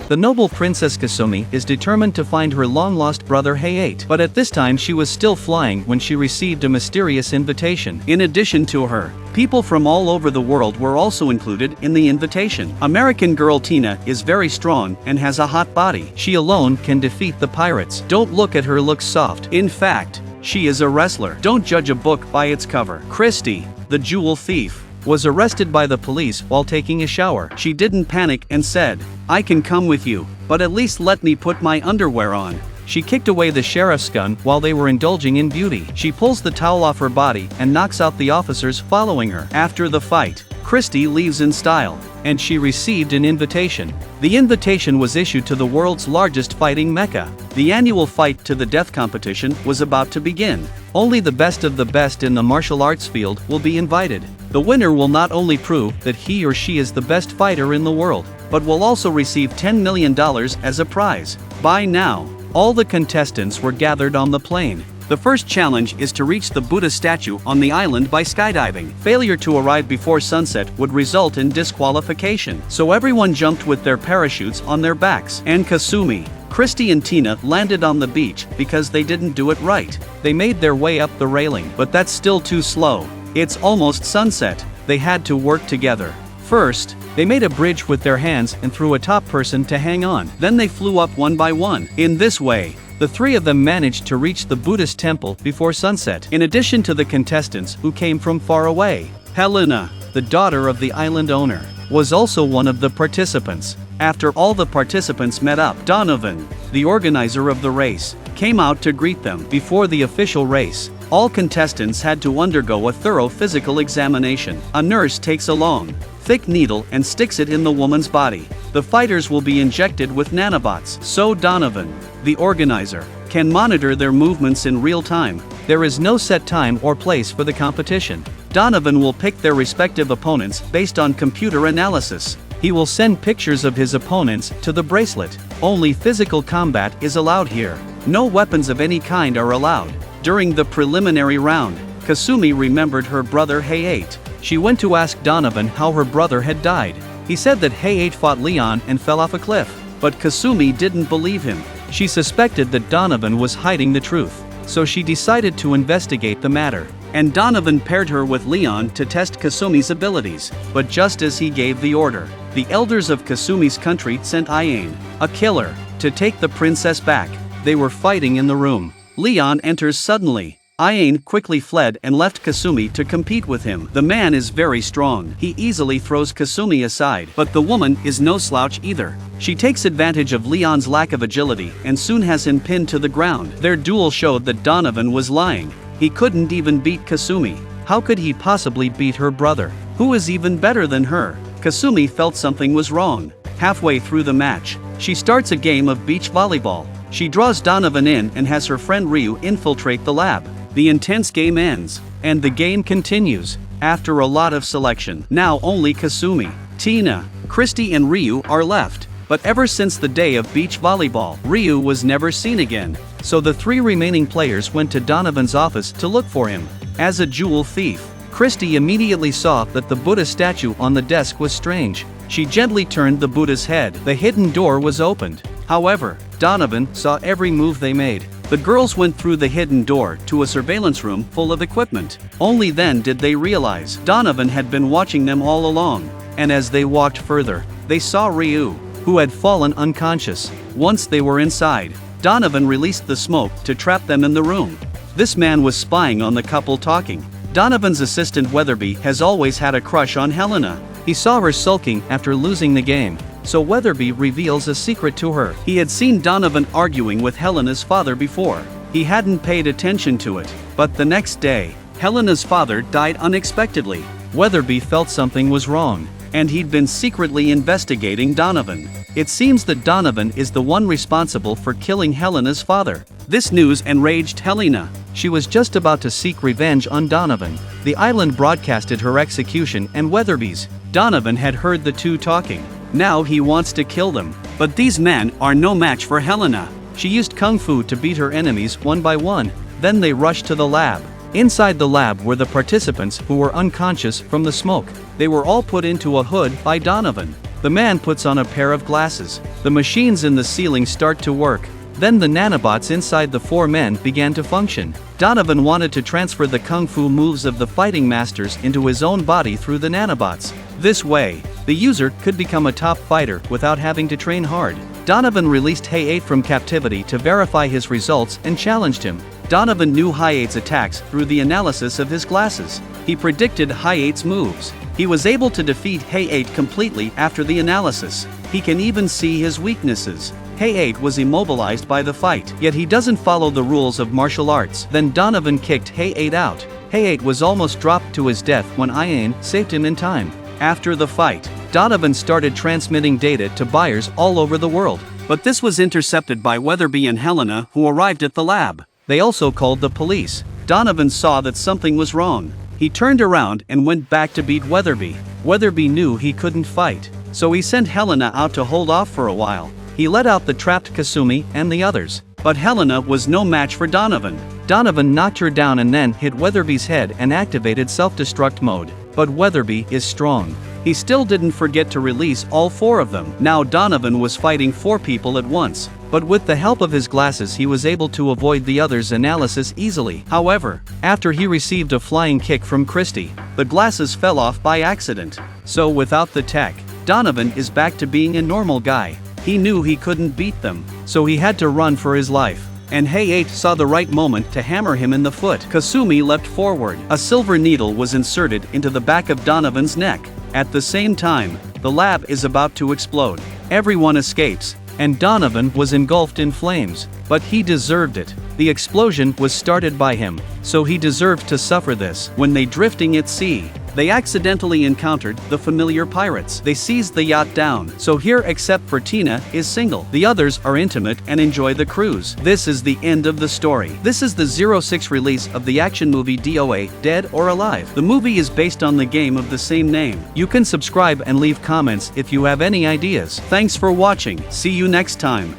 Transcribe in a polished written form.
The noble Princess Kasumi is determined to find her long-lost brother Hayate, but at this time she was still flying when she received a mysterious invitation. In addition to her, people from all over the world were also included in the invitation. American girl Tina is very strong and has a hot body. She alone can defeat the pirates. Don't look at her looks soft. In fact, she is a wrestler. Don't judge a book by its cover. Christy, the jewel thief, was arrested by the police while taking a shower. She didn't panic and said, "I can come with you, but at least let me put my underwear on." She kicked away the sheriff's gun while they were indulging in beauty. She pulls the towel off her body and knocks out the officers following her. After the fight, Christy leaves in style, and she received an invitation. The invitation was issued to the world's largest fighting mecca. The annual fight to the death competition was about to begin. Only the best of the best in the martial arts field will be invited. The winner will not only prove that he or she is the best fighter in the world, but will also receive $10 million as a prize. By now, all the contestants were gathered on the plane. The first challenge is to reach the Buddha statue on the island by skydiving. Failure to arrive before sunset would result in disqualification, so everyone jumped with their parachutes on their backs. And Kasumi, Christy and Tina landed on the beach because they didn't do it right. They made their way up the railing, but that's still too slow. It's almost sunset. They had to work together. First, they made a bridge with their hands and threw a top person to hang on. Then they flew up one by one. In this way, the three of them managed to reach the Buddhist temple before sunset. In addition to the contestants who came from far away, Helena, the daughter of the island owner, was also one of the participants. After all the participants met up, Donovan, the organizer of the race, came out to greet them. Before the official race, all contestants had to undergo a thorough physical examination. A nurse takes a long, thick needle and sticks it in the woman's body. The fighters will be injected with nanobots. So Donovan, the organizer, can monitor their movements in real time. There is no set time or place for the competition. Donovan will pick their respective opponents based on computer analysis. He will send pictures of his opponents to the bracelet. Only physical combat is allowed here. No weapons of any kind are allowed. During the preliminary round, Kasumi remembered her brother Hayate. She went to ask Donovan how her brother had died. He said that Hayate fought Leon and fell off a cliff, but Kasumi didn't believe him. She suspected that Donovan was hiding the truth, so she decided to investigate the matter. And Donovan paired her with Leon to test Kasumi's abilities, but just as he gave the order, the elders of Kasumi's country sent Iane, a killer, to take the princess back. They were fighting in the room. Leon enters suddenly. Iane quickly fled and left Kasumi to compete with him. The man is very strong. He easily throws Kasumi aside, but the woman is no slouch either. She takes advantage of Leon's lack of agility and soon has him pinned to the ground. Their duel showed that Donovan was lying. He couldn't even beat Kasumi. How could he possibly beat her brother, who is even better than her? Kasumi felt something was wrong. Halfway through the match, she starts a game of beach volleyball. She draws Donovan in and has her friend Ryu infiltrate the lab. The intense game ends, and the game continues. After a lot of selection, now only Kasumi, Tina, Christy and Ryu are left. But ever since the day of beach volleyball, Ryu was never seen again. So the three remaining players went to Donovan's office to look for him. As a jewel thief, Christy immediately saw that the Buddha statue on the desk was strange. She gently turned the Buddha's head. The hidden door was opened. However, Donovan saw every move they made. The girls went through the hidden door to a surveillance room full of equipment. Only then did they realize Donovan had been watching them all along. And as they walked further, they saw Ryu, who had fallen unconscious. Once they were inside, Donovan released the smoke to trap them in the room. This man was spying on the couple talking. Donovan's assistant Weatherby has always had a crush on Helena. He saw her sulking after losing the game, so Weatherby reveals a secret to her. He had seen Donovan arguing with Helena's father before. He hadn't paid attention to it, but the next day, Helena's father died unexpectedly. Weatherby felt something was wrong, and he'd been secretly investigating Donovan. It seems that Donovan is the one responsible for killing Helena's father. This news enraged Helena. She was just about to seek revenge on Donovan. The island broadcasted her execution and Weatherby's. Donovan had heard the two talking. Now he wants to kill them. But these men are no match for Helena. She used kung fu to beat her enemies one by one. Then they rushed to the lab. Inside the lab were the participants who were unconscious from the smoke. They were all put into a hood by Donovan. The man puts on a pair of glasses. The machines in the ceiling start to work. Then the nanobots inside the four men began to function. Donovan wanted to transfer the kung fu moves of the fighting masters into his own body through the nanobots. This way, the user could become a top fighter without having to train hard. Donovan released Hay-8 from captivity to verify his results and challenged him. Donovan knew Hay-8's attacks through the analysis of his glasses. He predicted Hay-8's moves. He was able to defeat Hay-8 completely after the analysis. He can even see his weaknesses. Hay-8 was immobilized by the fight, yet he doesn't follow the rules of martial arts. Then Donovan kicked Hay-8 out. Hay-8 was almost dropped to his death when Ian saved him in time. After the fight, Donovan started transmitting data to buyers all over the world. But this was intercepted by Weatherby and Helena, who arrived at the lab. They also called the police. Donovan saw that something was wrong. He turned around and went back to beat Weatherby. Weatherby knew he couldn't fight, so he sent Helena out to hold off for a while. He let out the trapped Kasumi and the others. But Helena was no match for Donovan. Donovan knocked her down and then hit Weatherby's head and activated self-destruct mode. But Weatherby is strong. He still didn't forget to release all four of them. Now Donovan was fighting four people at once. But with the help of his glasses he was able to avoid the others' analysis easily. However, after he received a flying kick from Christie, the glasses fell off by accident. So without the tech, Donovan is back to being a normal guy. He knew he couldn't beat them, so he had to run for his life. And Hay-8 saw the right moment to hammer him in the foot. Kasumi leapt forward. A silver needle was inserted into the back of Donovan's neck. At the same time, the lab is about to explode. Everyone escapes, and Donovan was engulfed in flames. But he deserved it. The explosion was started by him, so he deserved to suffer this. When they drifting at sea, they accidentally encountered the familiar pirates. They seized the yacht down, so here except for Tina is single. The others are intimate and enjoy the cruise. This is the end of the story. This is the 06 release of the action movie DOA, Dead or Alive. The movie is based on the game of the same name. You can subscribe and leave comments if you have any ideas. Thanks for watching. See you next time.